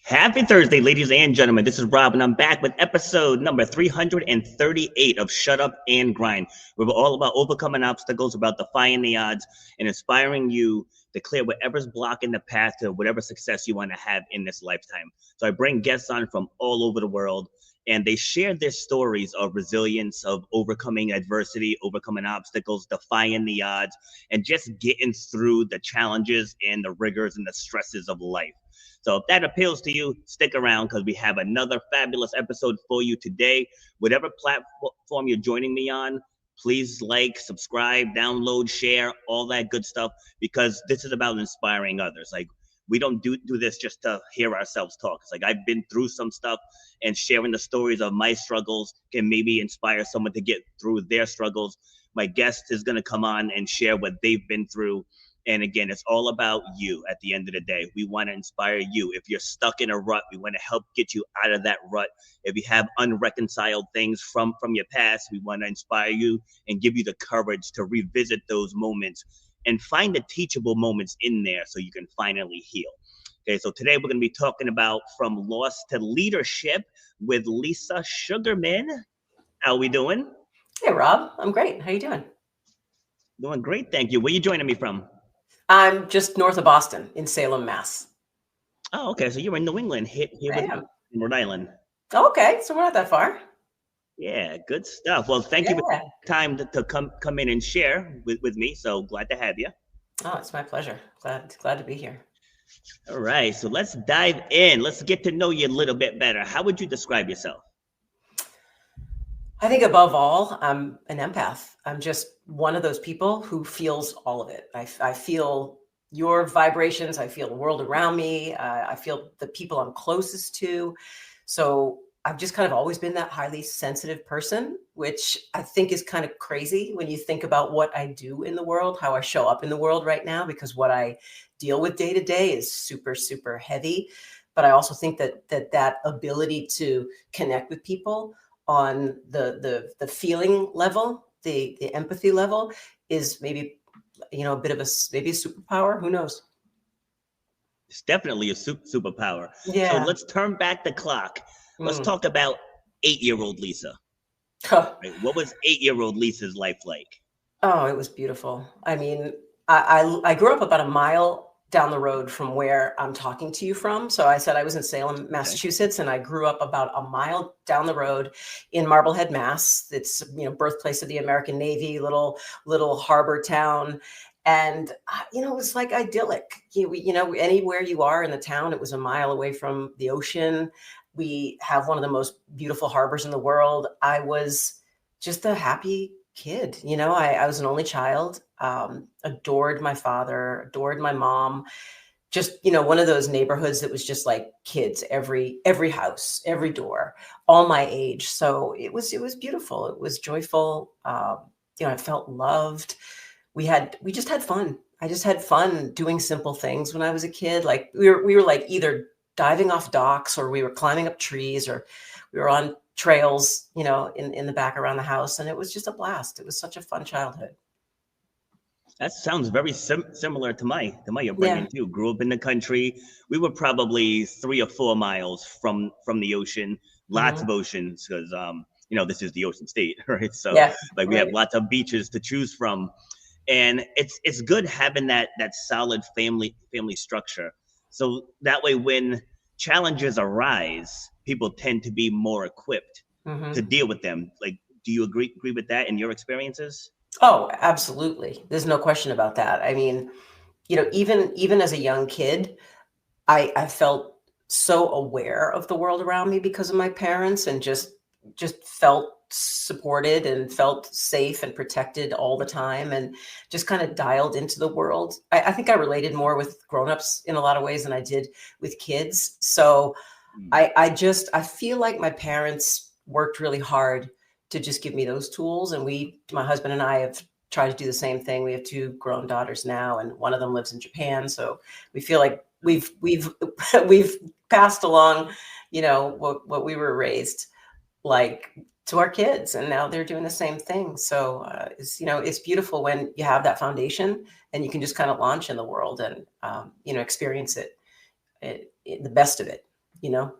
Happy Thursday, ladies and gentlemen. This is Rob, and I'm back with episode number 338 of Shut Up and Grind. We're all about overcoming obstacles, about defying the odds, and inspiring you to clear whatever's blocking the path to whatever success you want to have in this lifetime. So I bring guests on from all over the world, and they share their stories of resilience, of overcoming adversity, overcoming obstacles, defying the odds, and just getting through the challenges and the rigors and the stresses of life. So if that appeals to you, stick around because we have another fabulous episode for you today. Whatever platform you're joining me on, please like, subscribe, download, share, all that good stuff, because this is about inspiring others. Like, we don't do this just to hear ourselves talk. It's like, I've been through some stuff, and sharing the stories of my struggles can maybe inspire someone to get through their struggles. My guest is going to come on and share what they've been through. And again, it's all about you at the end of the day. We want to inspire you. If you're stuck in a rut, we want to help get you out of that rut. If you have unreconciled things from your past, we want to inspire you and give you the courage to revisit those moments and find the teachable moments in there so you can finally heal. Okay, so today we're going to be talking about From Loss to Leadership with Lisa Sugarman. How are we doing? Hey, Rob. I'm great. How you doing? Doing great, thank you. Where are you joining me from? I'm just north of Boston in Salem, Mass. Oh, okay. So you're in New England, here in Rhode Island. Okay, so we're not that far. Yeah, good stuff. Well, thank you for the time to come in and share with me. So glad to have you. Oh, it's my pleasure. Glad to be here. All right, so let's dive in. Let's get to know you a little bit better. How would you describe yourself? I think above all, I'm an empath. I'm just one of those people who feels all of it. I feel your vibrations. I feel the world around me. I feel the people I'm closest to. So I've just kind of always been that highly sensitive person, which I think is kind of crazy when you think about what I do in the world, how I show up in the world right now, because what I deal with day to day is super, super heavy. But I also think that ability to connect with people on the feeling level, the empathy level, is maybe, a bit of maybe a superpower. Who knows? It's definitely a superpower. Yeah. So let's turn back the clock. Let's talk about 8-year-old Lisa. Right? What was 8-year-old Lisa's life like? Oh, it was beautiful. I mean, I grew up about a mile down the road from where I'm talking to you from. So I said I was in Salem, Massachusetts, and I grew up about a mile down the road in Marblehead, Mass. It's, birthplace of the American Navy, little harbor town. And, it was like idyllic. Anywhere you are in the town, it was a mile away from the ocean. We have one of the most beautiful harbors in the world. I was just a happy kid. I was an only child, adored my father, adored my mom. Just, one of those neighborhoods that was just like kids, every house, every door, all my age. So it was beautiful. It was joyful. I felt loved. We just had fun. I just had fun doing simple things when I was a kid. Like we were like either diving off docks, or we were climbing up trees, or we were on trails, in the back around the house. And it was just a blast. It was such a fun childhood. That sounds very similar to my upbringing too. Grew up in the country. We were probably 3 or 4 miles from the ocean. Lots of oceans, because this is the ocean state, right? So we have lots of beaches to choose from, and it's good having that solid family structure. So that way, when challenges arise, people tend to be more equipped to deal with them. Like, do you agree with that in your experiences? Oh, absolutely. There's no question about that. I mean, even as a young kid, I felt so aware of the world around me because of my parents, and just felt supported and felt safe and protected all the time, and just kind of dialed into the world. I think I related more with grownups in a lot of ways than I did with kids. So I feel like my parents worked really hard to just give me those tools. And my husband and I have tried to do the same thing. We have 2 grown daughters now, and one of them lives in Japan. So we feel like we've passed along, what we were raised like to our kids, and now they're doing the same thing. So it's beautiful when you have that foundation and you can just kind of launch in the world and experience it, the best of it. you know.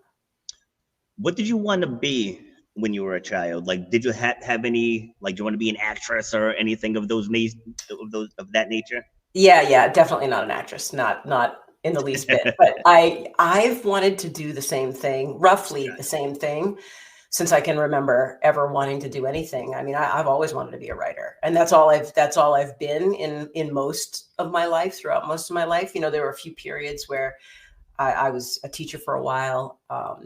What did you want to be when you were a child? Like, did you have any, like, do you want to be an actress or anything of of that nature? Yeah, definitely not an actress, not in the least bit. But I've wanted to do the same thing, roughly the same thing, since I can remember ever wanting to do anything. I mean, I've always wanted to be a writer, and that's all I've been in most of my life, throughout most of my life. You know, there were a few periods where I was a teacher for a while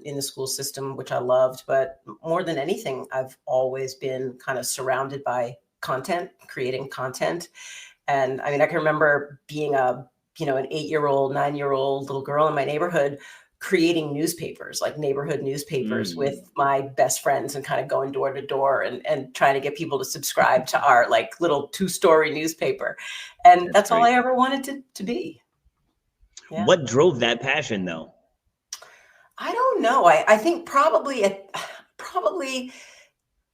in the school system, which I loved. But more than anything, I've always been kind of surrounded by content, creating content. And I mean, I can remember being an 8-year-old, 9-year-old little girl in my neighborhood, creating newspapers, like neighborhood newspapers with my best friends, and kind of going door to door and trying to get people to subscribe to our like little 2-story newspaper. And that's all I ever wanted to be. Yeah. What drove that passion though? I don't know. I think probably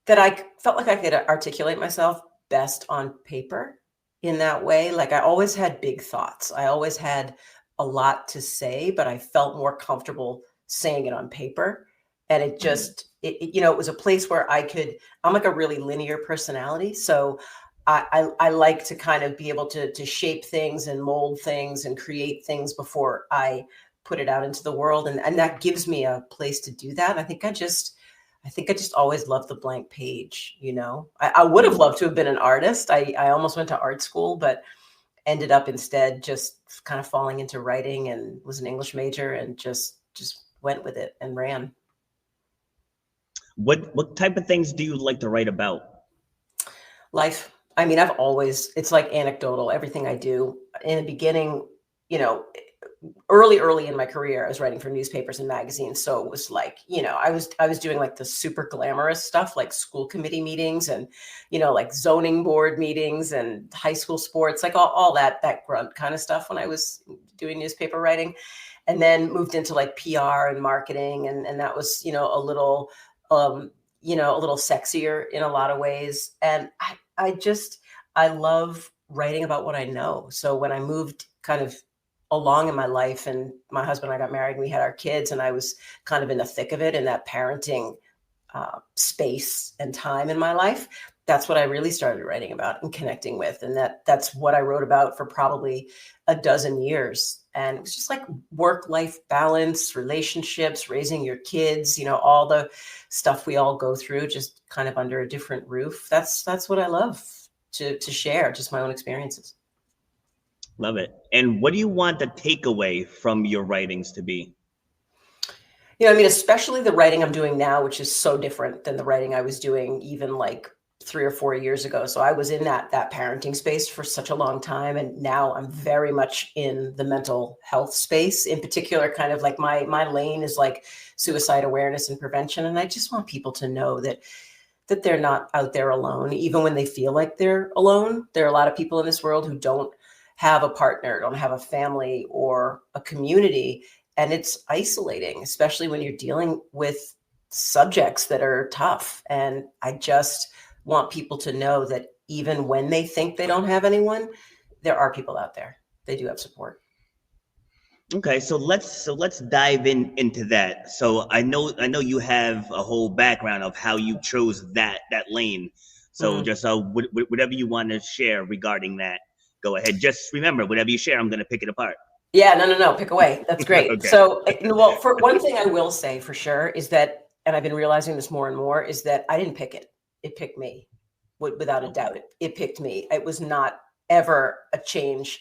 that I felt like I could articulate myself best on paper in that way. Like I always had big thoughts. I always had a lot to say, but I felt more comfortable saying it on paper. And it just, it was a place where I'm like a really linear personality. So I like to kind of be able to shape things and mold things and create things before I put it out into the world. And that gives me a place to do that. I think I just always loved the blank page, you know. I would have loved to have been an artist. I almost went to art school, but ended up instead just kind of falling into writing, and was an English major, and just went with it and ran. What type of things do you like to write about? Life. I mean, it's like anecdotal, everything I do. In the beginning, you know, early in my career, I was writing for newspapers and magazines. So it was like, you know, I was doing like the super glamorous stuff, like school committee meetings and, you know, like zoning board meetings and high school sports, like all that grunt kind of stuff when I was doing newspaper writing. And then moved into like PR and marketing. And that was, you know, a little sexier in a lot of ways. And I love writing about what I know. So when I moved kind of along in my life, and my husband and I got married, and we had our kids, and I was kind of in the thick of it, in that parenting space and time in my life, that's what I really started writing about and connecting with. And that's what I wrote about for probably a dozen years. And it was just like work-life balance, relationships, raising your kids, you know, all the stuff we all go through, just kind of under a different roof. That's what I love to share, just my own experiences. Love it. And what do you want the takeaway from your writings to be? You know, I mean, especially the writing I'm doing now, which is so different than the writing I was doing even like 3 or 4 years ago. So I was in that parenting space for such a long time. And now I'm very much in the mental health space. In particular, kind of like my lane is like suicide awareness and prevention. And I just want people to know that they're not out there alone, even when they feel like they're alone. There are a lot of people in this world who don't have a partner, don't have a family or a community. And it's isolating, especially when you're dealing with subjects that are tough. And I just want people to know that even when they think they don't have anyone, there are people out there. They do have support. Okay, so let's dive into that. So I know you have a whole background of how you chose that lane. So just whatever you want to share regarding that, go ahead. Just remember, whatever you share, I'm going to pick it apart. Yeah, no, pick away. That's great. Okay. So, well, for one thing I will say for sure is that, and I've been realizing this more and more, is that I didn't pick it. It picked me, without a doubt. It picked me. It was not ever a change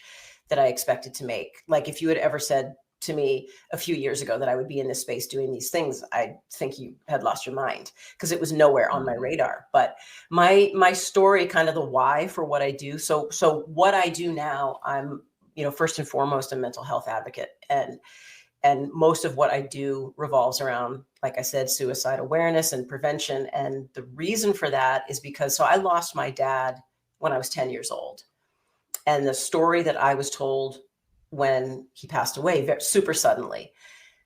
that I expected to make. Like if you had ever said to me a few years ago that I would be in this space doing these things, I think you had lost your mind, because it was nowhere on my radar. But my story, kind of the why for what I do. So what I do now, I'm, you know, first and foremost, a mental health advocate. And most of what I do revolves around, like I said, suicide awareness and prevention. And the reason for that is because, so I lost my dad when I was 10 years old. And the story that I was told when he passed away super suddenly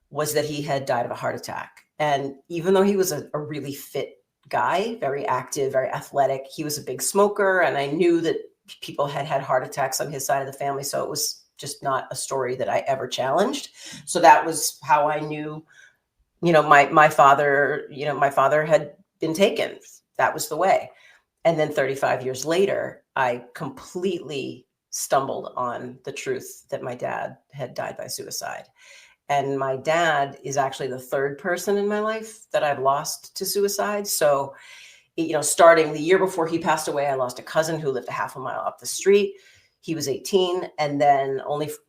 was that he had died of a heart attack. And even though he was a really fit guy, very active, very athletic, he was a big smoker. And I knew that people had heart attacks on his side of the family. So it was just not a story that I ever challenged. So that was how I knew my father had been taken. That was the way. And then 35 years later, I completely stumbled on the truth that my dad had died by suicide. And my dad is actually the third person in my life that I've lost to suicide. So, starting the year before he passed away, I lost a cousin who lived a half a mile up the street. He was 18. And then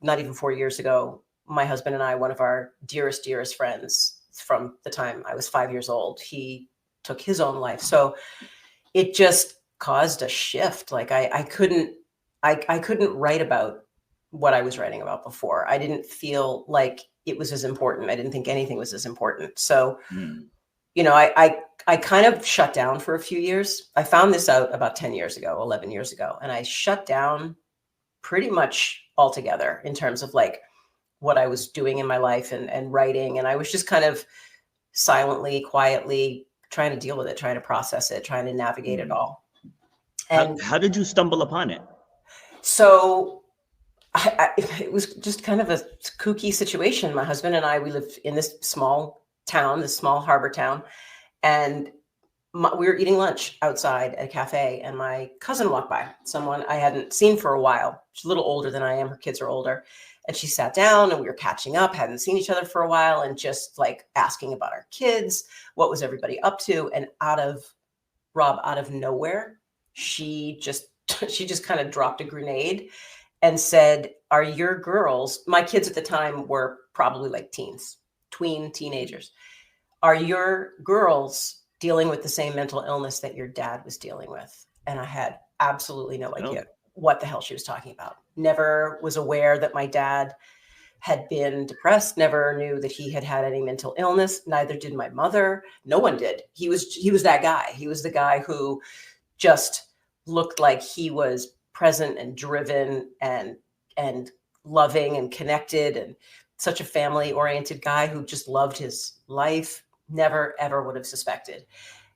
not even 4 years ago, my husband and I, one of our dearest friends from the time I was 5 years old, he took his own life. So it just caused a shift. Like I couldn't write about what I was writing about before. I didn't feel like it was as important. I didn't think anything was as important. So, I kind of shut down for a few years. I found this out about 10 years ago, 11 years ago, and I shut down pretty much altogether in terms of like what I was doing in my life and writing. And I was just kind of silently, quietly trying to deal with it, trying to process it, trying to navigate it all. And how did you stumble upon it? So it was just kind of a kooky situation. My husband and I, we lived in this small town, this small harbor town, and we were eating lunch outside at a cafe, and my cousin walked by, someone I hadn't seen for a while. She's a little older than I am. Her kids are older. And she sat down and we were catching up, hadn't seen each other for a while, and just like asking about our kids, what was everybody up to? And out of nowhere, she just kind of dropped a grenade and said, "Are your girls," my kids at the time were probably like teenagers, "Are your girls dealing with the same mental illness that your dad was dealing with?" And I had absolutely no idea what the hell she was talking about. Never was aware that my dad had been depressed, never knew that he had had any mental illness. Neither did my mother. No one did. He was that guy. He was the guy who just looked like he was present and driven and loving and connected, and such a family oriented guy who just loved his life. Never, ever would have suspected.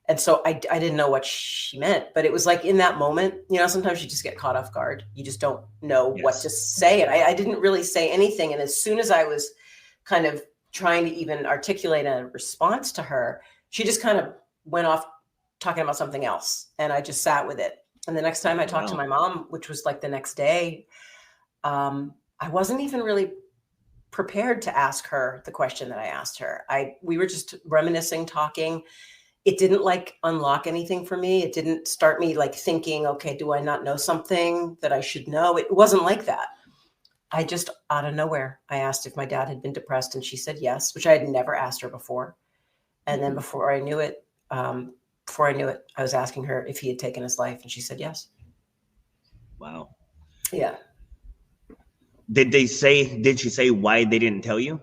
And so I didn't know what she meant, but it was like in that moment, sometimes you just get caught off guard. You just don't know what to say. And I didn't really say anything. And as soon as I was kind of trying to even articulate a response to her, she just kind of went off talking about something else. And I just sat with it. And the next time I talked to my mom, which was like the next day, I wasn't even really prepared to ask her the question that I asked her. We were just reminiscing, talking. It didn't like unlock anything for me. It didn't start me like thinking, okay, do I not know something that I should know? It wasn't like that. I just, out of nowhere, I asked if my dad had been depressed, and she said yes, which I had never asked her before. And then before I knew it, I was asking her if he had taken his life, and she said yes. Wow. Yeah. Did she say why they didn't tell you?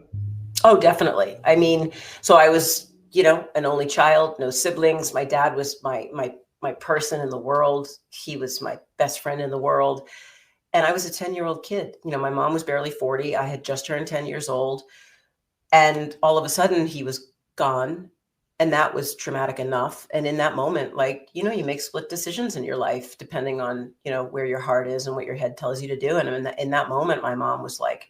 Oh, definitely. I mean, so I was, an only child, no siblings. My dad was my person in the world. He was my best friend in the world. And I was a 10-year-old kid. My mom was barely 40. I had just turned 10 years old. And all of a sudden he was gone. And that was traumatic enough. And in that moment, like, you make split decisions in your life, depending on, where your heart is and what your head tells you to do. And in that moment, my mom was like,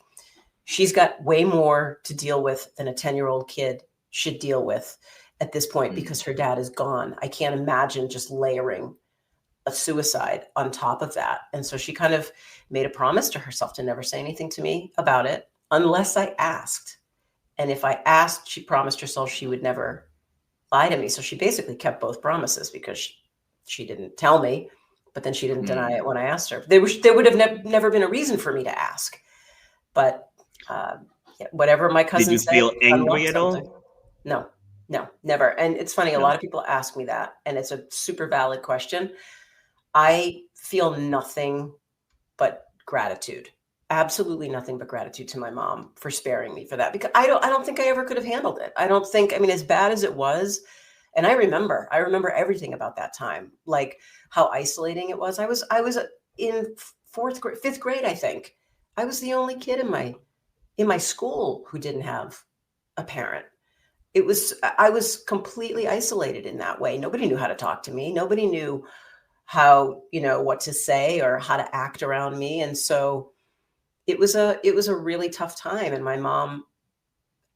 she's got way more to deal with than a 10-year-old kid should deal with at this point, because her dad is gone. I can't imagine just layering a suicide on top of that. And so she kind of made a promise to herself to never say anything to me about it unless I asked. And if I asked, she promised herself she would never lie to me. So she basically kept both promises, because she didn't tell me, but then she didn't deny it when I asked her. There would have never been a reason for me to ask. But whatever my cousin said. Did you feel angry at all? No, never. And it's funny, a lot of people ask me that, and it's a super valid question. I feel nothing but gratitude. Absolutely nothing but gratitude to my mom for sparing me for that, because I don't think I ever could have handled it. As bad as it was, and I remember everything about that time, like how isolating it was. I was in fifth grade, I think. I was the only kid in my school who didn't have a parent. I was completely isolated in that way. Nobody knew how to talk to me. Nobody knew how, what to say or how to act around me. And so it was a really tough time. And my mom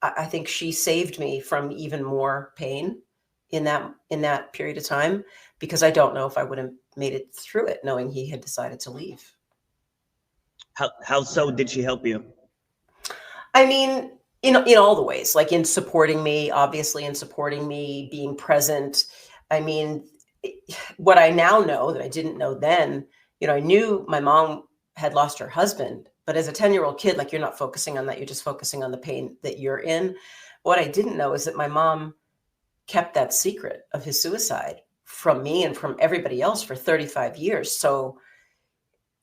I think she saved me from even more pain in that period of time, because I don't know if I would have made it through it knowing he had decided to leave. How so did she help you? I mean, in all the ways, like in supporting me, obviously, in supporting me, being present. I mean, what I now know that I didn't know then, I knew my mom had lost her husband, but as a 10-year-old kid, like, you're not focusing on that. You're just focusing on the pain that you're in. What I didn't know is that my mom kept that secret of his suicide from me and from everybody else for 35 years. So,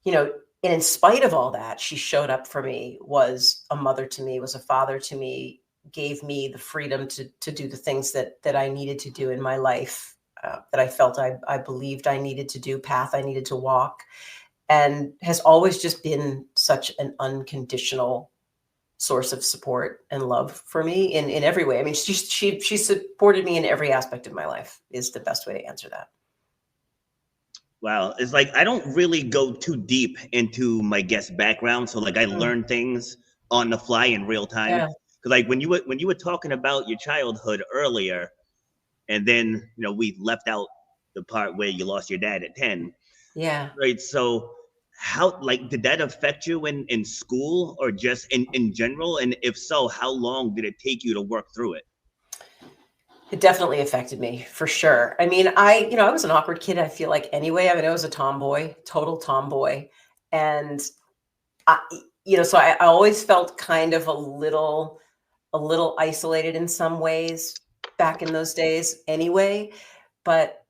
and in spite of all that, she showed up for me, was a mother to me, was a father to me, gave me the freedom to do the things that I needed to do in my life, that I felt I believed I needed to do, path I needed to walk, and has always just been such an unconditional source of support and love for me in every way. I mean, she supported me in every aspect of my life, is the best way to answer that. Wow. It's like I don't really go too deep into my guest's background. So like I learn things on the fly in real time. Yeah. Cause like when you were talking about your childhood earlier, and then we left out the part where you lost your dad at 10. Yeah. Right. So how, like, did that affect you in school or just in general? And if so, how long did it take you to work through it? It definitely affected me, for sure. I mean, I was an awkward kid, I feel like, anyway. I mean, I was a tomboy, total tomboy. And I, so I always felt kind of a little isolated in some ways back in those days anyway. But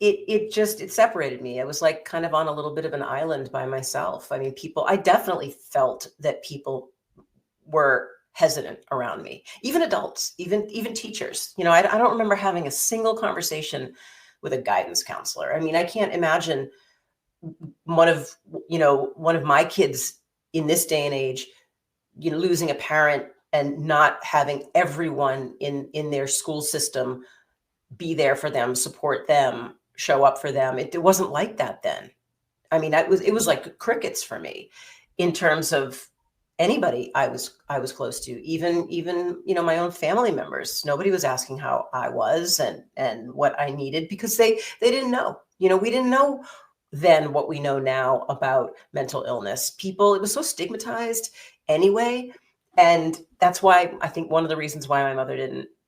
it separated me. I was like kind of on a little bit of an island by myself. I mean, I definitely felt that people were hesitant around me, even adults, even teachers. I don't remember having a single conversation with a guidance counselor. I mean, I can't imagine one of my kids in this day and age, losing a parent and not having everyone in their school system be there for them, support them, show up for them. It wasn't like that then. I mean, it was like crickets for me in terms of anybody I was close to, even my own family members. Nobody was asking how I was and what I needed, because they didn't know. We didn't know then what we know now about mental illness. It was so stigmatized anyway, and that's why I think one of the reasons why my mother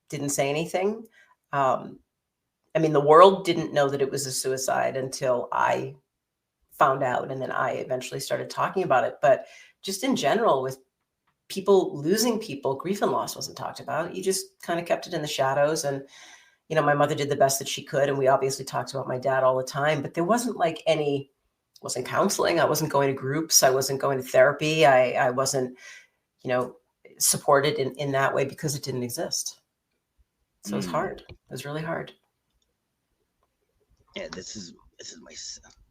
didn't say anything. I mean, the world didn't know that it was a suicide until I found out, and then I eventually started talking about it. But just in general, with people losing people, grief and loss wasn't talked about. You just kind of kept it in the shadows. And my mother did the best that she could, and we obviously talked about my dad all the time, but there wasn't like wasn't counseling. I wasn't going to groups. I wasn't going to therapy. I wasn't supported in that way, because it didn't exist. So it was hard. It was really hard. Yeah, this is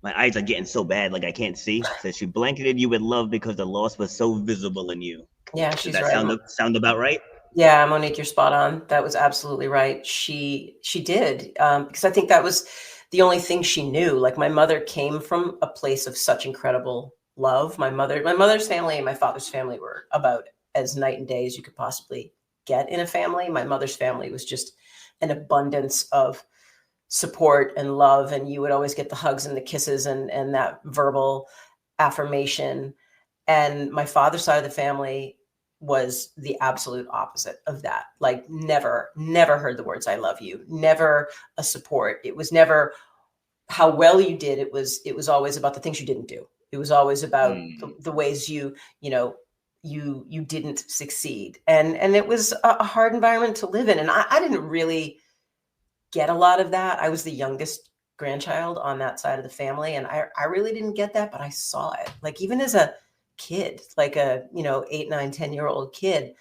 my eyes are getting so bad, like I can't see. So she blanketed you with love because the loss was so visible in you. Yeah, Does she's that right. sound about right? Yeah, Monique, you're spot on. That was absolutely right. She did, because I think that was the only thing she knew. Like, my mother came from a place of such incredible love. My mother's family and my father's family were about as night and day as you could possibly get in a family. My mother's family was just an abundance of support and love, and you would always get the hugs and the kisses and that verbal affirmation. And my father's side of the family was the absolute opposite of that. Like, never heard the words "I love you," never a support. It was never how well you did. It was always about the things you didn't do. It was always about the ways you didn't succeed. And it was a hard environment to live in. And I didn't really get a lot of that. I was the youngest grandchild on that side of the family, and I really didn't get that, but I saw it. Like, even as a kid, like a 8, 9, 10-year-old kid,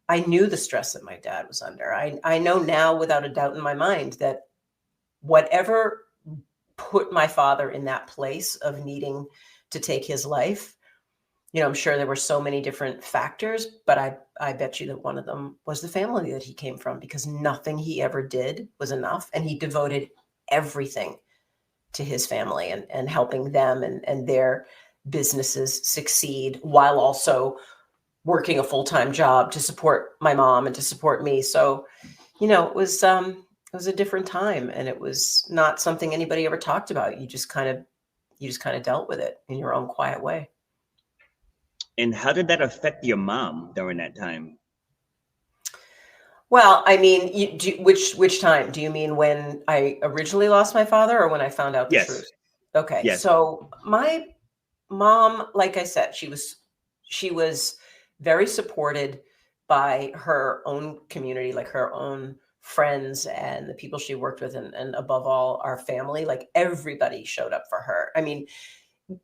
I knew the stress that my dad was under. I know now without a doubt in my mind that whatever put my father in that place of needing to take his life, I'm sure there were so many different factors, but I bet you that one of them was the family that he came from, because nothing he ever did was enough. And he devoted everything to his family and helping them and their businesses succeed, while also working a full-time job to support my mom and to support me. So, it was a different time, and it was not something anybody ever talked about. You just kind of dealt with it in your own quiet way. And how did that affect your mom during that time? Well, I mean, which time? Do you mean when I originally lost my father, or when I found out the Yes. truth? Okay. Yes. So my mom, like I said, she was very supported by her own community, like her own friends and the people she worked with, and above all, our family. Like, everybody showed up for her. I mean,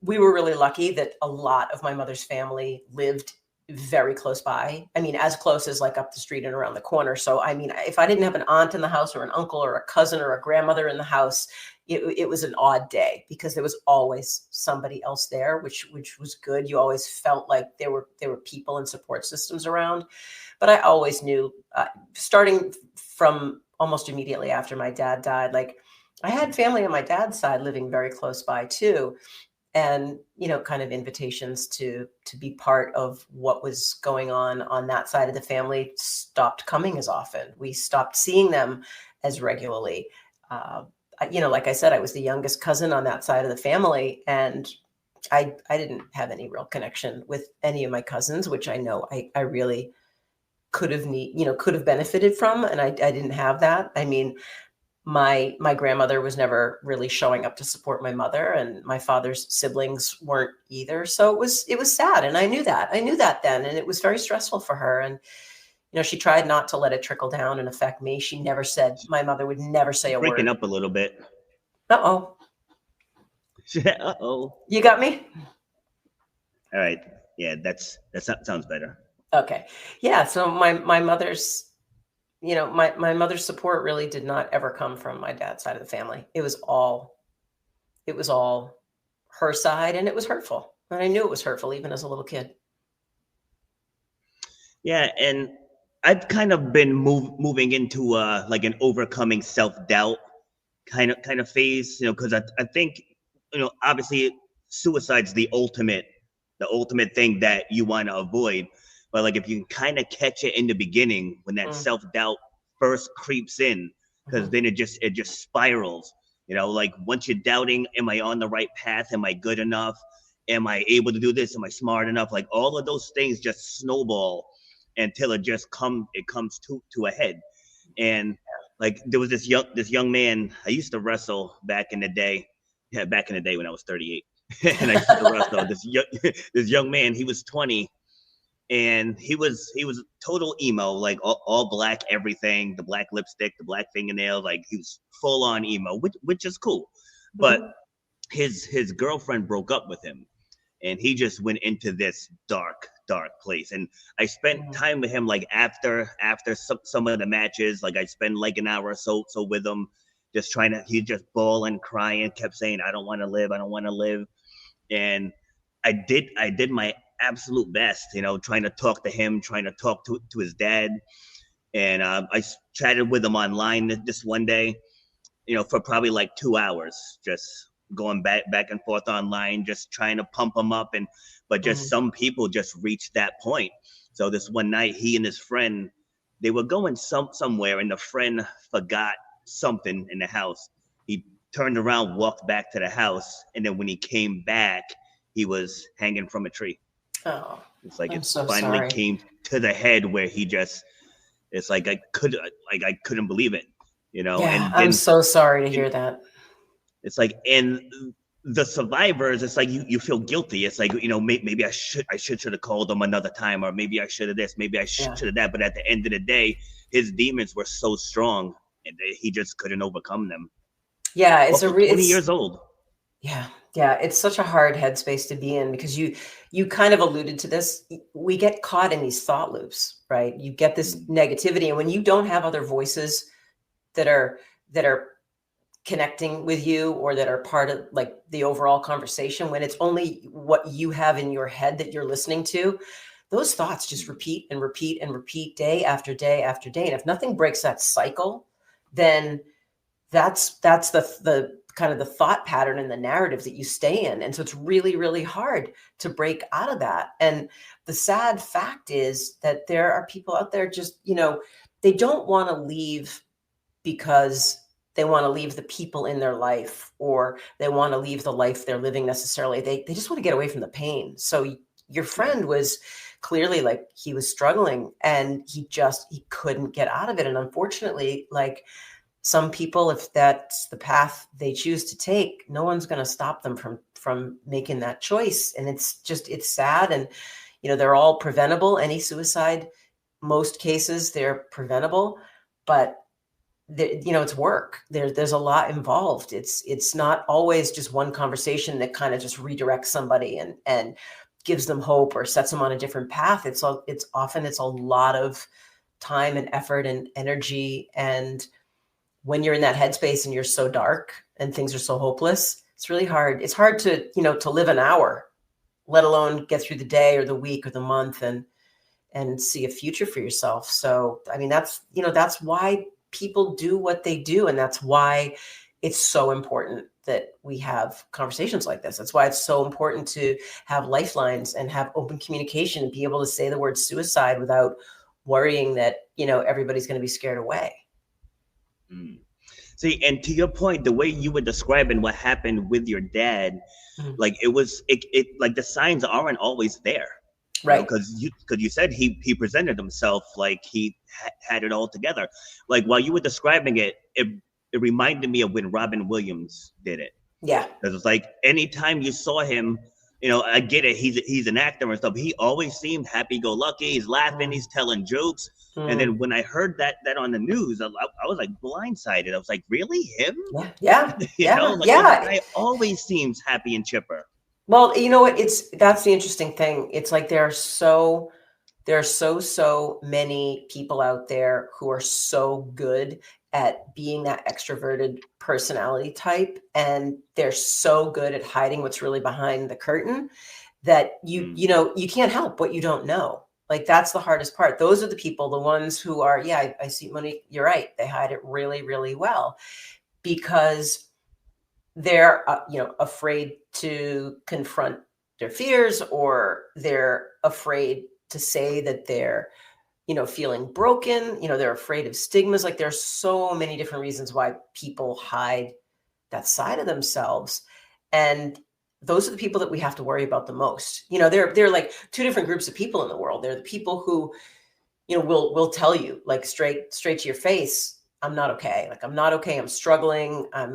we were really lucky that a lot of my mother's family lived very close by. I mean, as close as like up the street and around the corner. So, I mean, if I didn't have an aunt in the house, or an uncle, or a cousin, or a grandmother in the house, it was an odd day, because there was always somebody else there, which was good. You always felt like there were people and support systems around. But I always knew, starting from almost immediately after my dad died, like, I had family on my dad's side living very close by too. And, kind of invitations to be part of what was going on that side of the family stopped coming as often. We stopped seeing them as regularly. Like I said, I was the youngest cousin on that side of the family, and I didn't have any real connection with any of my cousins, which I know I really could have benefited from. And I didn't have that. I mean, my grandmother was never really showing up to support my mother, and my father's siblings weren't either. So it was sad. And I knew that then. And it was very stressful for her. And, she tried not to let it trickle down and affect me. My mother would never say a word. Breaking up a little bit. Uh-oh. Uh-oh. You got me? All right. Yeah, that sounds better. Okay. Yeah. So my mother's, my mother's support really did not ever come from my dad's side of the family. It was all her side, and it was hurtful. And I knew it was hurtful even as a little kid. Yeah, and I've kind of been moving into like an overcoming self-doubt kind of phase, because I think, obviously suicide's the ultimate thing that you want to avoid. But like, if you can kind of catch it in the beginning, when that self-doubt first creeps in, because then it just spirals. Like, once you're doubting, am I on the right path? Am I good enough? Am I able to do this? Am I smart enough? Like, all of those things just snowball until it comes to a head. And like, there was this young man I used to wrestle back in the day. Yeah, back in the day when I was 38. And I used to wrestle this young man. He was 20. And he was total emo, like all black everything, the black lipstick, the black fingernails, like he was full on emo, which is cool. But his girlfriend broke up with him, and he just went into this dark place. And I spent time with him, like after some of the matches, like I spent like an hour or so with him, just he just bawling, crying, kept saying, I don't want to live. And I did my absolute best, trying to talk to him, trying to talk to his dad. And I chatted with him online this one day, for probably like 2 hours, just going back and forth online, just trying to pump him up. But just some people just reached that point. So this one night, he and his friend, they were going somewhere, and the friend forgot something in the house. He turned around, walked back to the house, and then when he came back, he was hanging from a tree. Oh, it's like it so finally sorry. Came to the head where it's like I couldn't believe it, Yeah, and then, I'm so sorry to hear that. It's like, and the survivors, it's like you feel guilty. It's like, maybe I should have called them another time, or maybe I should have this, maybe I should have that. But at the end of the day, his demons were so strong, and he just couldn't overcome them. Yeah, it's 20 years old. Yeah, it's such a hard headspace to be in, because you kind of alluded to this. We get caught in these thought loops, right? You get this negativity, and when you don't have other voices that are connecting with you, or that are part of like the overall conversation, when it's only what you have in your head that you're listening to, those thoughts just repeat and repeat and repeat day after day after day. And if nothing breaks that cycle, then that's the kind of the thought pattern and the narrative that you stay in. And so it's really, really hard to break out of that. And the sad fact is that there are people out there just, they don't want to leave because they want to leave the people in their life, or they want to leave the life they're living necessarily. They just want to get away from the pain. So your friend was clearly like, he was struggling and he couldn't get out of it. And unfortunately, like, some people, if that's the path they choose to take, no one's going to stop them from making that choice. And it's sad. And, they're all preventable. Any suicide, most cases, they're preventable, but it's work. There's a lot involved. It's not always just one conversation that kind of just redirects somebody and gives them hope or sets them on a different path. It's often a lot of time and effort and energy. And when you're in that headspace and you're so dark and things are so hopeless, it's really hard. It's hard to, to live an hour, let alone get through the day or the week or the month and see a future for yourself. So, I mean, that's why people do what they do. And that's why it's so important that we have conversations like this. That's why it's so important to have lifelines and have open communication and be able to say the word suicide without worrying that, everybody's going to be scared away. See, and to your point, the way you were describing what happened with your dad, like it like the signs aren't always there, right? Because you said he presented himself like he had it all together. Like while you were describing it, it reminded me of when Robin Williams did it. Yeah, because it's like anytime you saw him, I get it. He's an actor and stuff. He always seemed happy-go-lucky. He's laughing. He's telling jokes. And then when I heard that on the news, I was like blindsided. I was like, really, him? Yeah. The guy always seems happy and chipper. Well, you know what? That's the interesting thing. It's like there are so many people out there who are so good at being that extroverted personality type, and they're so good at hiding what's really behind the curtain that you can't help what you don't know. Like, that's the hardest part. Those are the people, the ones who are, I see, Monique, you're right. They hide it really, really well because they're, afraid to confront their fears, or they're afraid to say that they're, feeling broken. They're afraid of stigmas. Like, there's so many different reasons why people hide that side of themselves. And those are the people that we have to worry about the most. They're like two different groups of people in the world. They're the people who, will tell you, like, straight to your face, I'm not okay. Like, I'm not okay. I'm struggling. I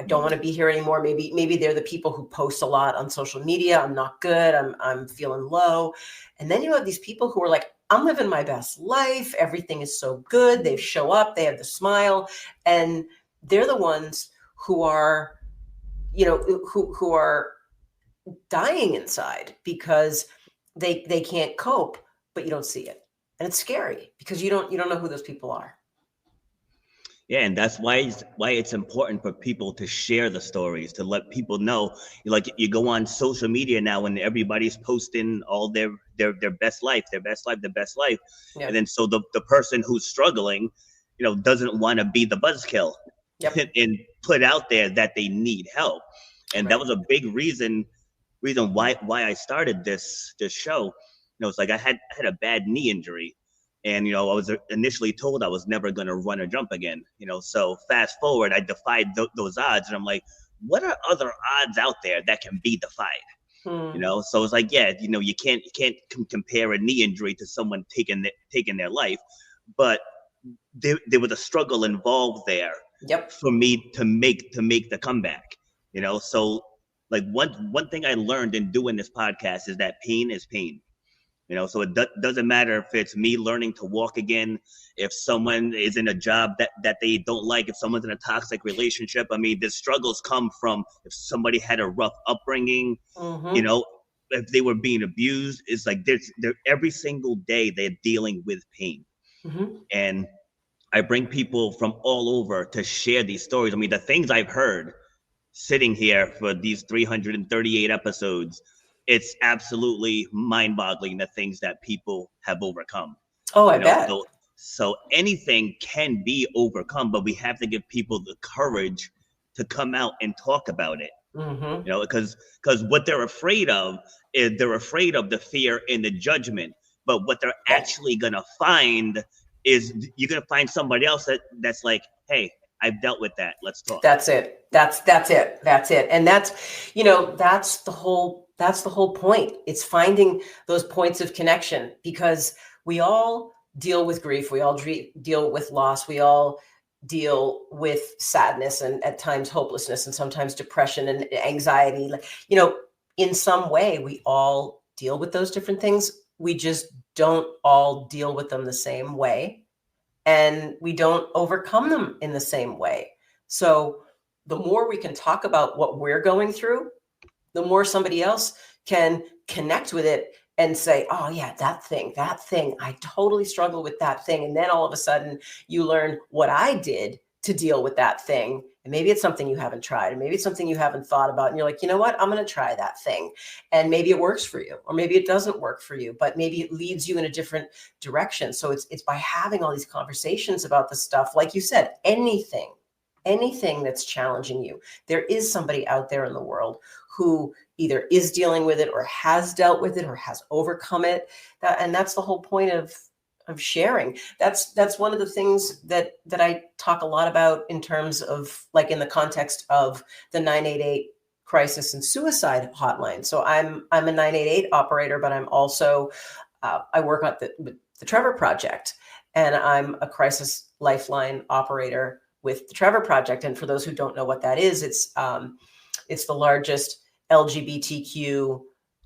don't want to be here anymore. Maybe they're the people who post a lot on social media. I'm not good. I'm feeling low. And then you have these people who are like, I'm living my best life. Everything is so good. They show up, they have the smile, and they're the ones who are, who are dying inside because they can't cope, but you don't see it. And it's scary because you don't know who those people are. Yeah, and that's why it's important for people to share the stories, to let people know. Like, you go on social media now and everybody's posting all their best life, their best life. Yeah. And then so the person who's struggling, doesn't want to be the buzzkill. Yep. And put out there that they need help. And that was a big reason why I started this show. It's like I had a bad knee injury. And, I was initially told I was never going to run or jump again, so fast forward, I defied those odds. And I'm like, what are other odds out there that can be defied? So it's like, you can't compare a knee injury to someone taking their life. But there was a struggle involved there. Yep. For me to make the comeback, so like one thing I learned in doing this podcast is that pain is pain. So it doesn't matter if it's me learning to walk again, if someone is in a job that they don't like, if someone's in a toxic relationship. I mean, the struggles come from if somebody had a rough upbringing, if they were being abused. It's like they're every single day they're dealing with pain. And I bring people from all over to share these stories. I mean, the things I've heard sitting here for these 338 episodes, it's absolutely mind-boggling, the things that people have overcome. Oh, I bet. So anything can be overcome, but we have to give people the courage to come out and talk about it. Mm-hmm. You know, because what they're afraid of is they're afraid of the fear and the judgment. But what they're actually gonna find is you're gonna find somebody else that's like, hey, I've dealt with that. Let's talk. That's it. That's it. And that's, you know, that's the whole point. It's finding those points of connection, because we all deal with grief. We all deal with loss. We all deal with sadness and at times hopelessness and sometimes depression and anxiety. You know, in some way, we all deal with those different things. We just don't all deal with them the same way, and we don't overcome them in the same way. So the more we can talk about what we're going through, the more somebody else can connect with it and say, oh yeah, that thing, I totally struggle with that thing. And then all of a sudden you learn what I did to deal with that thing. And maybe it's something you haven't tried, and maybe it's something you haven't thought about. And you're like, you know what, I'm going to try that thing. And maybe it works for you, or maybe it doesn't work for you, but maybe it leads you in a different direction. So it's by having all these conversations about the stuff, like you said, anything that's challenging you, there is somebody out there in the world who either is dealing with it or has dealt with it or has overcome it. And that's the whole point of sharing. That's one of the things that I talk a lot about in terms of, like, in the context of the 988 crisis and suicide hotline. So I'm a 988 operator, but I'm also I work at the Trevor Project, and I'm a crisis lifeline operator with the Trevor Project. And for those who don't know what that is, it's the largest LGBTQ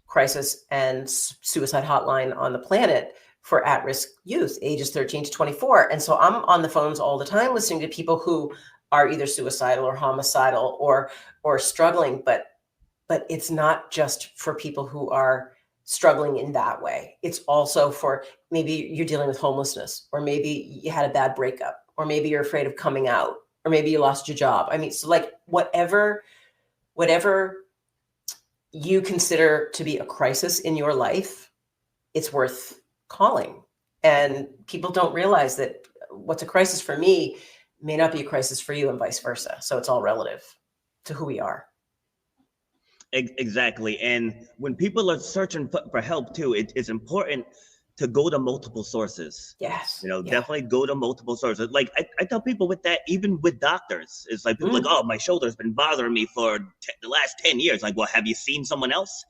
crisis and suicide hotline on the planet for at-risk youth, ages 13 to 24. And so I'm on the phones all the time listening to people who are either suicidal or homicidal or struggling, but it's not just for people who are struggling in that way. It's also for, maybe you're dealing with homelessness, or maybe you had a bad breakup, or maybe you're afraid of coming out, or maybe you lost your job. I mean, so like whatever you consider to be a crisis in your life, it's worth calling. And people don't realize that what's a crisis for me may not be a crisis for you, and vice versa. So it's all relative to who we are. Exactly. And when people are searching for help too, it's important to go to multiple sources. Yes. You know, definitely go to multiple sources. Like I tell people with that, even with doctors, it's like people like, oh, my shoulder's been bothering me for the last 10 years. Like, well, have you seen someone else?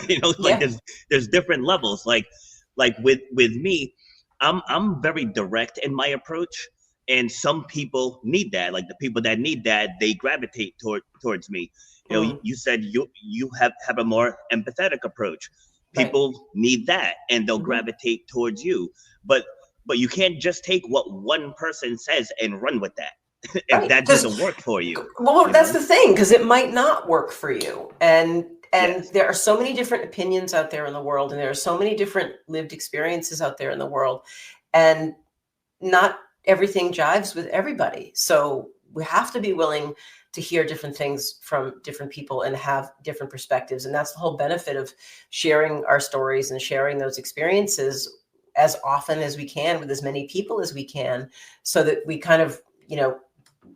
You know, like there's different levels. Like with me, I'm very direct in my approach. And some people need that. Like the people that need that, they gravitate towards me. You know, you said you have a more empathetic approach. People need that, and they'll gravitate towards you. But you can't just take what one person says and run with that if that doesn't work for you. Well, that's the thing, because it might not work for you. And there are so many different opinions out there in the world, and there are so many different lived experiences out there in the world, and not everything jives with everybody. So we have to be willing to hear different things from different people and have different perspectives. And that's the whole benefit of sharing our stories and sharing those experiences as often as we can with as many people as we can, so that we kind of, you know,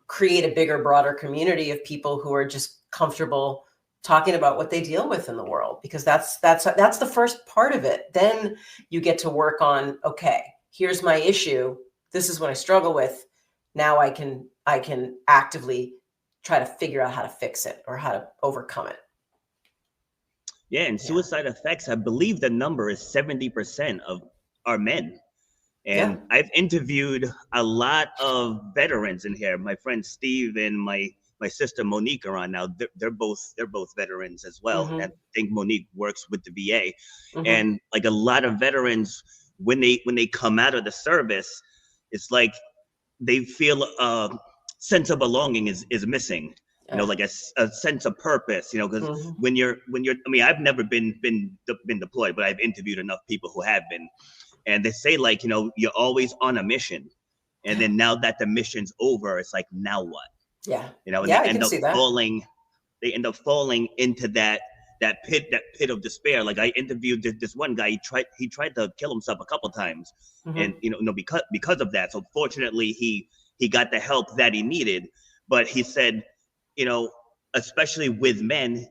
create a bigger, broader community of people who are just comfortable talking about what they deal with in the world, because that's the first part of it. Then you get to work on, okay, here's my issue. This is what I struggle with. Now I can actively try to figure out how to fix it or how to overcome it. Yeah, and suicide effects, I believe the number is 70% of our men. And I've interviewed a lot of veterans in here. My friend Steve and my sister Monique are on now. They're both veterans as well. And I think Monique works with the VA. And like a lot of veterans, when they come out of the service, it's like they feel a sense of belonging is missing. You know, like a sense of purpose, you know, because when you're, I mean, I've never been deployed, but I've interviewed enough people who have been, and they say, like, you know, you're always on a mission. And then now that the mission's over, it's like, now what? Yeah. You know, and they end up falling into that pit of despair. Like I interviewed this one guy, he tried to kill himself a couple times, and you know, because of that. So fortunately he got the help that he needed, but he said you know, especially with men,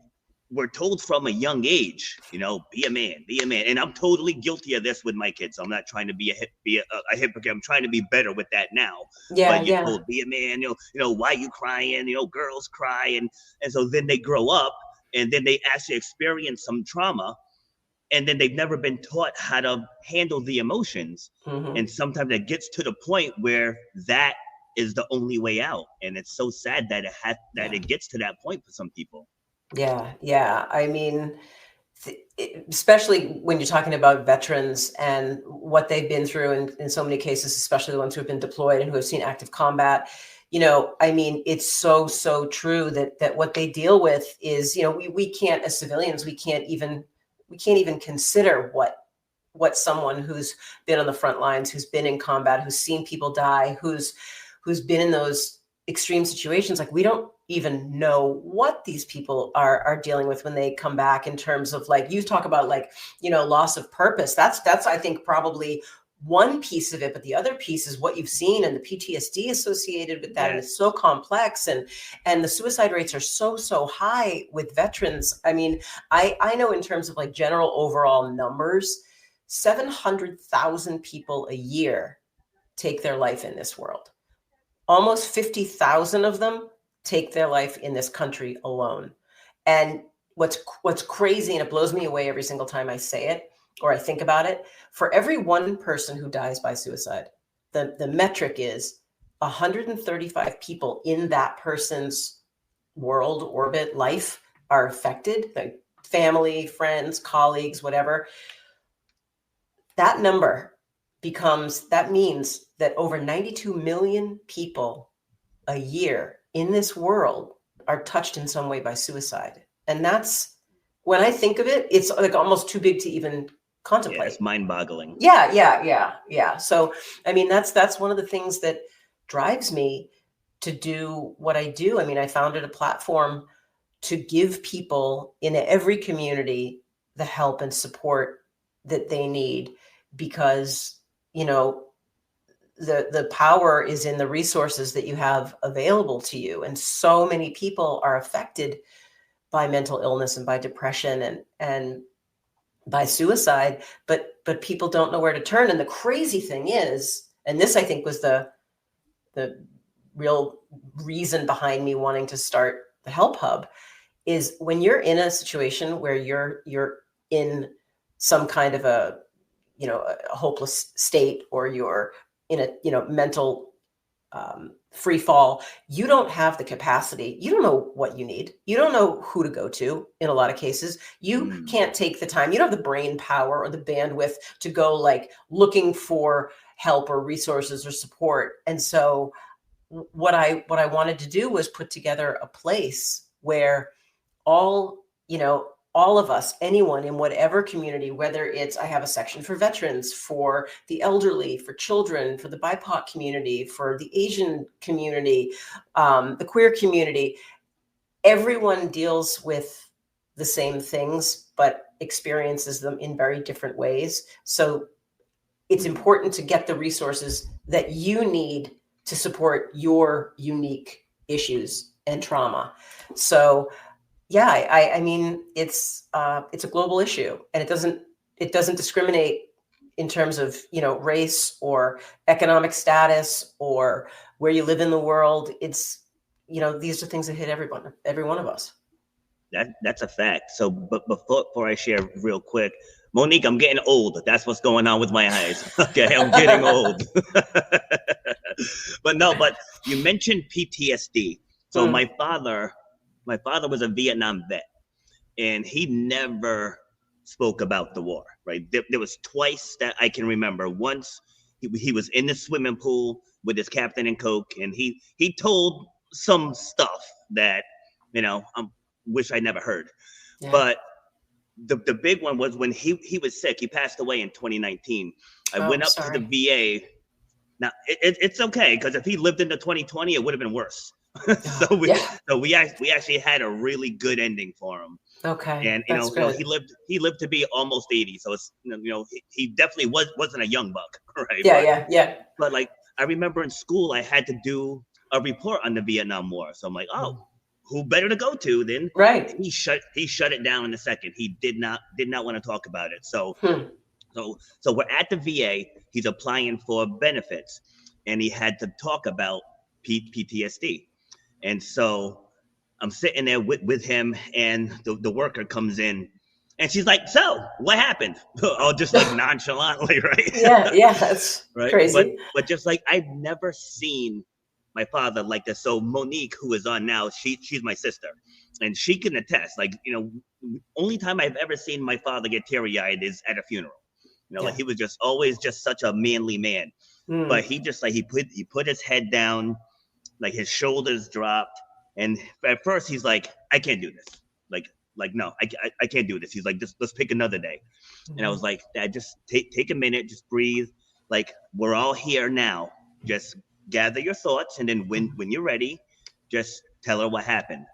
we're told from a young age, you know, be a man, be a man. And I'm totally guilty of this with my kids. So I'm not trying to be a hypocrite. I'm trying to be better with that now. Yeah, But you're yeah. told, be a man, why you crying? Girls cry. And so then they grow up and then they actually experience some trauma. And then they've never been taught how to handle the emotions. Mm-hmm. And sometimes it gets to the point where that is the only way out. And it's so sad that it gets to that point for some people. Yeah, yeah. I mean, especially when you're talking about veterans and what they've been through in so many cases, especially the ones who have been deployed and who have seen active combat. I mean, it's so true that what they deal with is, we can't, as civilians, we can't even consider what someone who's been on the front lines, who's been in combat, who's seen people die, who's been in those extreme situations, like we don't even know what these people are dealing with when they come back, in terms of, like, you talk about, like, loss of purpose. That's I think probably one piece of it, but the other piece is what you've seen and the PTSD associated with that. Yes. And it's so complex, and the suicide rates are so high with veterans. I mean, I know in terms of, like, general overall numbers, 700,000 people a year take their life in this world. Almost 50,000 of them take their life in this country alone. And what's crazy, and it blows me away every single time I say it or I think about it, for every one person who dies by suicide, the metric is 135 people in that person's world, orbit, life are affected, like family, friends, colleagues, whatever. That number means that over 92 million people a year in this world are touched in some way by suicide. And that's, when I think of it, it's like almost too big to even contemplate. Yeah, it's mind-boggling. Yeah. So, I mean, that's one of the things that drives me to do what I do. I mean, I founded a platform to give people in every community the help and support that they need, because, the power is in the resources that you have available to you. And so many people are affected by mental illness and by depression and by suicide, but people don't know where to turn. And the crazy thing is, and this I think was the real reason behind me wanting to start the HelpHUB, is when you're in a situation where you're in some kind of a hopeless state, or you're in a mental free fall, you don't have the capacity. You don't know what you need. You don't know who to go to in a lot of cases. You can't take the time. You don't have the brain power or the bandwidth to go, like, looking for help or resources or support. And so what I wanted to do was put together a place where all of us, anyone in whatever community, whether it's, I have a section for veterans, for the elderly, for children, for the BIPOC community, for the Asian community, the queer community, everyone deals with the same things, but experiences them in very different ways. So it's important to get the resources that you need to support your unique issues and trauma. So yeah, I mean, it's a global issue, and it doesn't discriminate in terms of, race or economic status or where you live in the world. It's, these are things that hit every one of us. That's a fact. So, but before I share real quick, Monique, I'm getting old. That's what's going on with my eyes. Okay, I'm getting old. But you mentioned PTSD. So my father was a Vietnam vet, and he never spoke about the war, right? There was twice that I can remember. Once he was in the swimming pool with his Captain and Coke, and he told some stuff that, I wish I never heard. Yeah. But the big one was when he was sick. He passed away in 2019. I went up to the VA. Now, it's okay, because if he lived into 2020, it would have been worse. So we actually had a really good ending for him. Okay. And he lived to be almost 80. So it's he definitely wasn't a young buck, right? Yeah. But like, I remember in school I had to do a report on the Vietnam War. So I'm like, oh, who better to go to than Right. he shut it down in a second. He did not want to talk about it. So we're at the VA. He's applying for benefits, and he had to talk about PTSD. And so I'm sitting there with him, and the worker comes in, and she's like, "So, what happened?" Oh, just like nonchalantly, right? Yeah, that's right. crazy. But just like, I've never seen my father like this. So Monique, who is on now, she's my sister, and she can attest. Like, only time I've ever seen my father get teary-eyed is at a funeral. Like, he was just always just such a manly man. But he just like he put his head down, like his shoulders dropped, and at first he's like, "I can't do this." Like no, I can't do this. He's like, let's pick another day. And I was like, "Dad, just take a minute, just breathe. Like, we're all here now. Just gather your thoughts, and then when you're ready, just tell her what happened."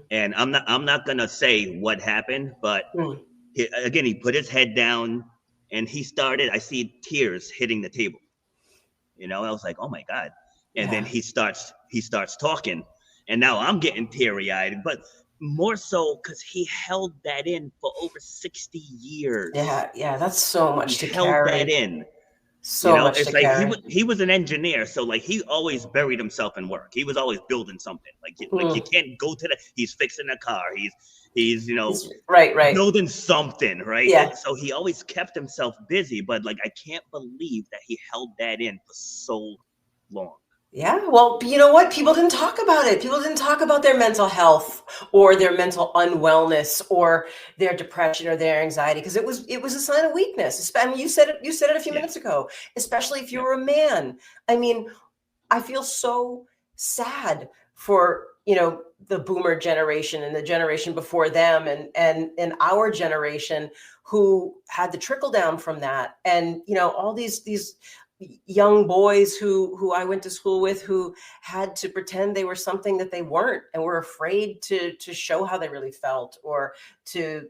And I'm not gonna say what happened, but he put his head down, and I see tears hitting the table. I was like, "Oh my God." And then he starts talking, and now I'm getting teary-eyed, but more so because he held that in for over 60 years. Yeah, that's so much to carry. He held that in. So much it's to like carry. he was an engineer, so like he always buried himself in work. He was always building something. Like you can't go to he's fixing a car. He's right building something, right? Yeah. And so he always kept himself busy, but like, I can't believe that he held that in for so long. Yeah, well, you know what? People didn't talk about it. People didn't talk about their mental health or their mental unwellness or their depression or their anxiety, because it was a sign of weakness. I mean, you said it a few minutes ago, especially if you're a man. I mean, I feel so sad for, the boomer generation and the generation before them and our generation who had the trickle down from that. And, all these young boys who I went to school with who had to pretend they were something that they weren't and were afraid to show how they really felt, or to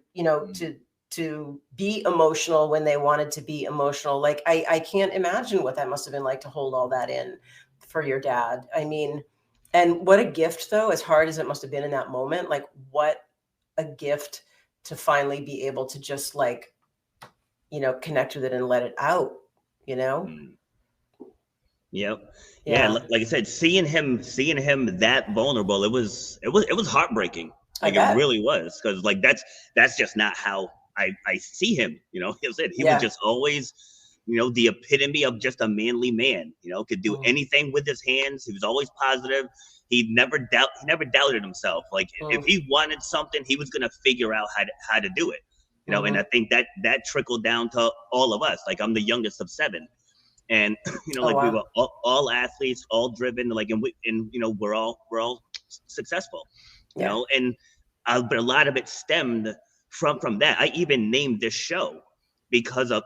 be emotional when they wanted to be emotional. Like, I can't imagine what that must have been like to hold all that in for your dad. I mean, and what a gift, though, as hard as it must have been in that moment, like, what a gift to finally be able to just like, connect with it and let it out, Yep. Yeah. Like I said, seeing him that vulnerable, it was heartbreaking. Like, it really was, because like that's just not how I see him. He was just always, the epitome of just a manly man. Could do anything with his hands. He was always positive. He never doubted himself. Like, if he wanted something, he was gonna figure out how to do it. And I think that trickled down to all of us. Like, I'm the youngest of 7. And we were all athletes, all driven, like, and we're all successful, and but a lot of it stemmed from that. I even named this show because of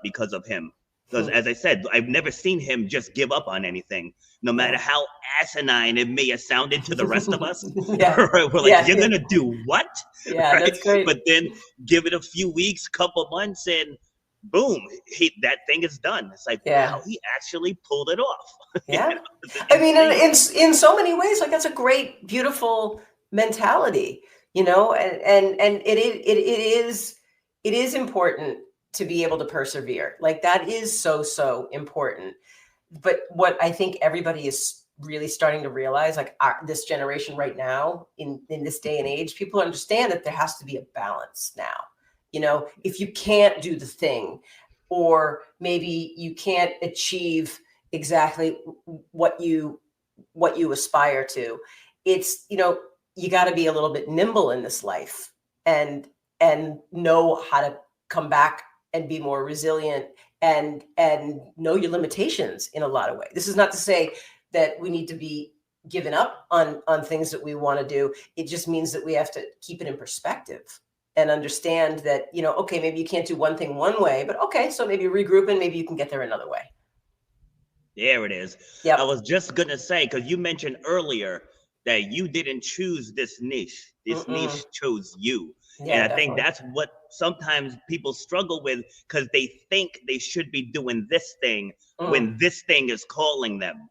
him, because as I said, I've never seen him just give up on anything, no matter how asinine it may have sounded to the rest of us. We're like, "You're gonna do what?" Right? That's great. But then give it a few weeks, couple months, and boom, that thing is done. It's like, wow, he actually pulled it off. I mean, in so many ways, like, that's a great, beautiful mentality, and it is important to be able to persevere. Like, that is so important. But what I think everybody is really starting to realize, like, this generation right now, in this day and age, people understand that there has to be a balance now. If you can't do the thing, or maybe you can't achieve exactly what you aspire to, it's, you got to be a little bit nimble in this life and know how to come back and be more resilient and know your limitations in a lot of ways. This is not to say that we need to be giving up on things that we want to do. It just means that we have to keep it in perspective and understand that, okay, maybe you can't do one thing one way, but okay, so maybe regroup and maybe you can get there another way. There it is. Yep. I was just going to say, because you mentioned earlier that you didn't choose this niche. This niche chose you. Yeah, and I think that's what sometimes people struggle with, because they think they should be doing this thing when this thing is calling them.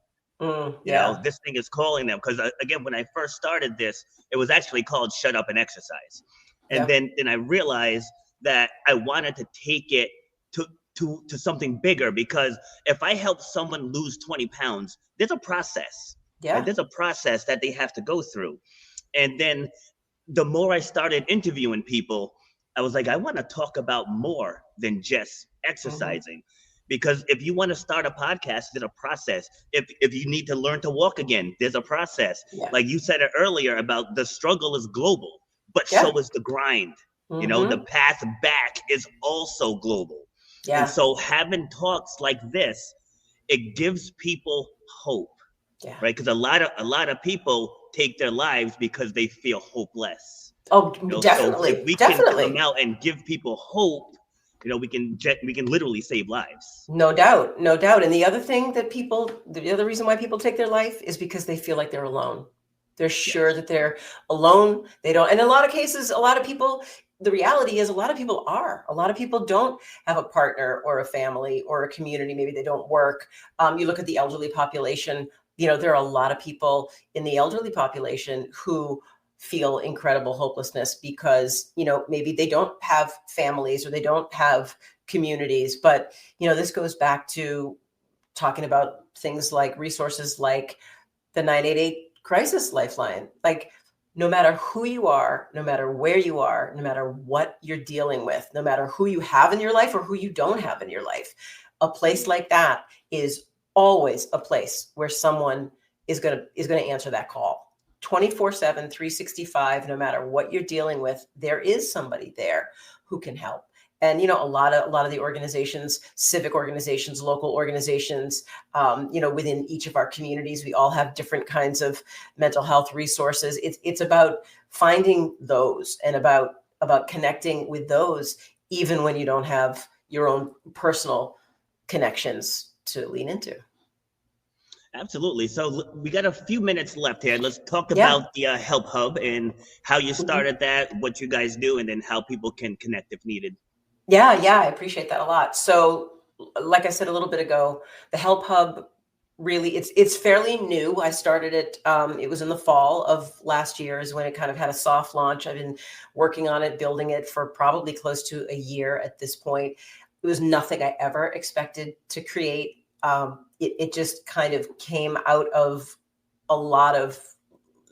Yeah. This thing is calling them. Because again, when I first started this, it was actually called Shut Up and Exercise. And Yeah. then I realized that I wanted to take it to something bigger, because if I help someone lose 20 pounds, there's a process. Right? Yeah. There's a process that they have to go through. And then the more I started interviewing people, I was like, I want to talk about more than just exercising. Because if you want to start a podcast, there's a process. If you need to learn to walk again, there's a process. Yeah. Like you said it earlier about the struggle is global, but Yeah. so is the grind. The path back is also global. Yeah. And so having talks like this, it gives people hope. Yeah. Right? Because a lot of people take their lives because they feel hopeless. Oh, So if definitely. we can come out and give people hope, we can literally save lives. No doubt. No doubt. And the other thing that the other reason why people take their life is because they feel like they're alone. They're sure that they're alone. They don't. And in a lot of cases, a lot of people, the reality is a lot of people don't have a partner or a family or a community. Maybe they don't work. You look at the elderly population, there are a lot of people in the elderly population who feel incredible hopelessness because, maybe they don't have families or they don't have communities. But, this goes back to talking about things like resources like the 988 crisis lifeline. Like, no matter who you are, no matter where you are, no matter what you're dealing with, no matter who you have in your life or who you don't have in your life, a place like that is always a place where someone is going to answer that call 24/7, 365. No matter what you're dealing with, there is somebody there who can help. And, a lot of the organizations, civic organizations, local organizations, within each of our communities, we all have different kinds of mental health resources. It's about finding those and about connecting with those, even when you don't have your own personal connections to lean into. Absolutely. So we got a few minutes left here. Let's talk Yeah. about the HelpHUB and how you started that, what you guys do, and then how people can connect if needed. Yeah, I appreciate that a lot. So, like I said a little bit ago, the HelpHUB really it's fairly new. I started it. It was in the fall of last year is when it kind of had a soft launch. I've been working on it, building it for probably close to a year at this point. It was nothing I ever expected to create. It just kind of came out of a lot of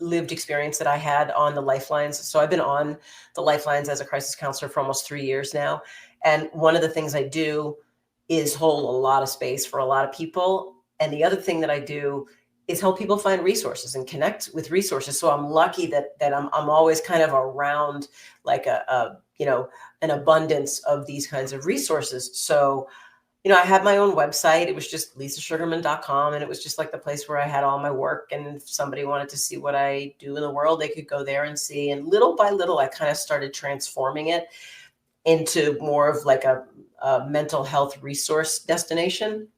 lived experience that I had on the Lifelines. So I've been on the Lifelines as a crisis counselor for almost 3 years now. And one of the things I do is hold a lot of space for a lot of people. And the other thing that I do is help people find resources and connect with resources. So I'm lucky that I'm always kind of around like an abundance of these kinds of resources. So I had my own website. It was just lisasugarman.com. And it was just like the place where I had all my work. And if somebody wanted to see what I do in the world, they could go there and see. And little by little, I kind of started transforming it into more of like a mental health resource destination.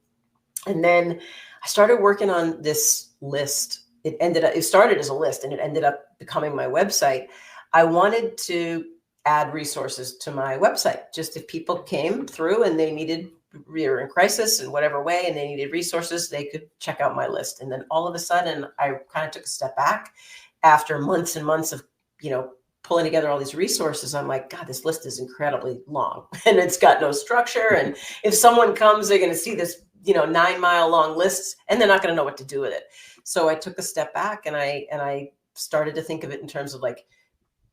And then I started working on this list. It started as a list and it ended up becoming my website. I wanted to add resources to my website. Just if people came through and they were in crisis in whatever way and they needed resources, they could check out my list. And then all of a sudden I kind of took a step back after months and months of, pulling together all these resources. I'm like, God, this list is incredibly long and it's got no structure. And if someone comes, they're going to see this, 9-mile long list and they're not going to know what to do with it. So I took a step back and I started to think of it in terms of like,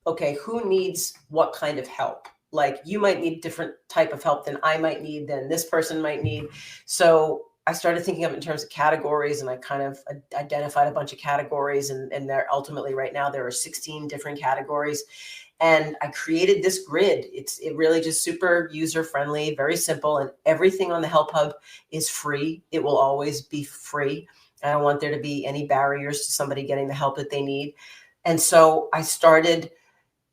okay, who needs what kind of help? Like you might need different type of help than I might need, than this person might need. So I started thinking of it in terms of categories and I kind of identified a bunch of categories and there ultimately right now there are 16 different categories. And I created this grid. It really just super user friendly, very simple. And everything on the HelpHUB is free. It will always be free. I don't want there to be any barriers to somebody getting the help that they need. And so I started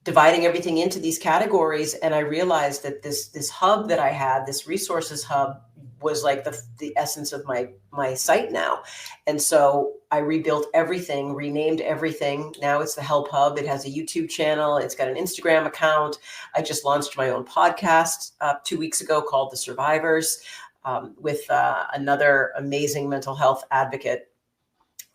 dividing everything into these categories. And I realized that this hub that I had, this resources hub, was like the essence of my site now. And so I rebuilt everything, renamed everything. Now it's the HelpHUB. It has a YouTube channel. It's got an Instagram account. I just launched my own podcast 2 weeks ago called The Survivors with another amazing mental health advocate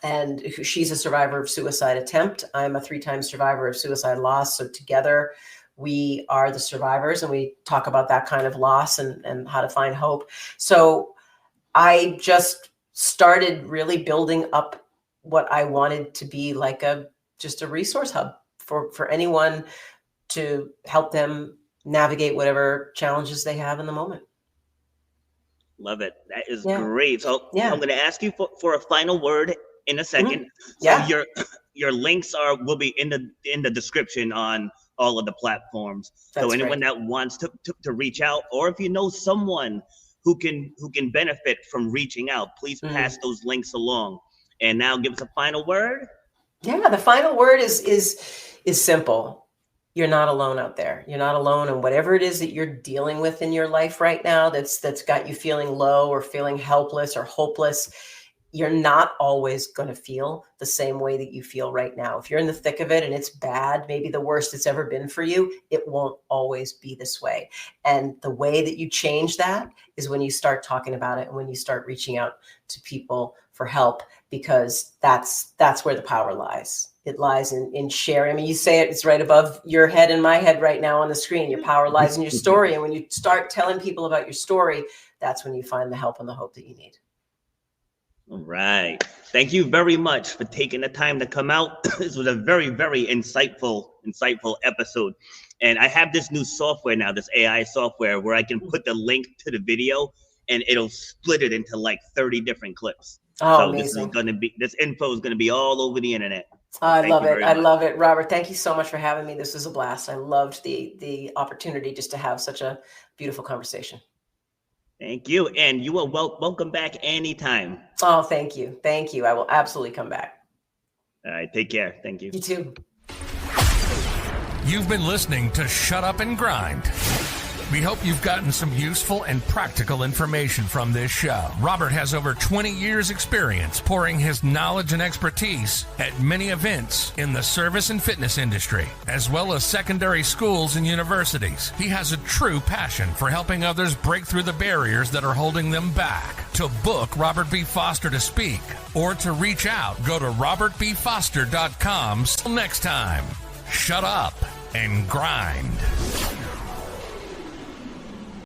And she's a survivor of suicide attempt. I'm a 3-time survivor of suicide loss. So together we are the survivors, and we talk about that kind of loss and how to find hope. So I just started really building up what I wanted to be like just a resource hub for anyone to help them navigate whatever challenges they have in the moment. Love it. That is great. So Yeah. I'm going to ask you for a final word in a second. Yeah. So your links will be in the description on all of the platforms. That's so anyone great. that wants to reach out, or if you know someone who can benefit from reaching out, please pass those links along. And now give us a final word. Yeah, the final word is simple. You're not alone out there. You're not alone in whatever it is that you're dealing with in your life right now that's got you feeling low or feeling helpless or hopeless. You're not always going to feel the same way that you feel right now. If you're in the thick of it and it's bad, maybe the worst it's ever been for you, it won't always be this way. And the way that you change that is when you start talking about it and when you start reaching out to people for help, because that's where the power lies. It lies in sharing. I mean, you say it's right above your head and my head right now on the screen. Your power lies in your story. And when you start telling people about your story, that's when you find the help and the hope that you need. All right. Thank you very much for taking the time to come out. This was a very, very insightful episode. And I have this new software now, this AI software, where I can put the link to the video and it'll split it into like 30 different clips. Oh, so amazing. This info is going to be all over the internet. So I love it. I love it. Robert, thank you so much for having me. This was a blast. I loved the opportunity just to have such a beautiful conversation. Thank you. And you are welcome back anytime. Oh, thank you. Thank you. I will absolutely come back. All right. Take care. Thank you. You too. You've been listening to Shut Up and Grind. We hope you've gotten some useful and practical information from this show. Robert has over 20 years experience pouring his knowledge and expertise at many events in the service and fitness industry, as well as secondary schools and universities. He has a true passion for helping others break through the barriers that are holding them back. To book Robert B. Foster to speak or to reach out, go to robertbfoster.com. Till next time, shut up and grind.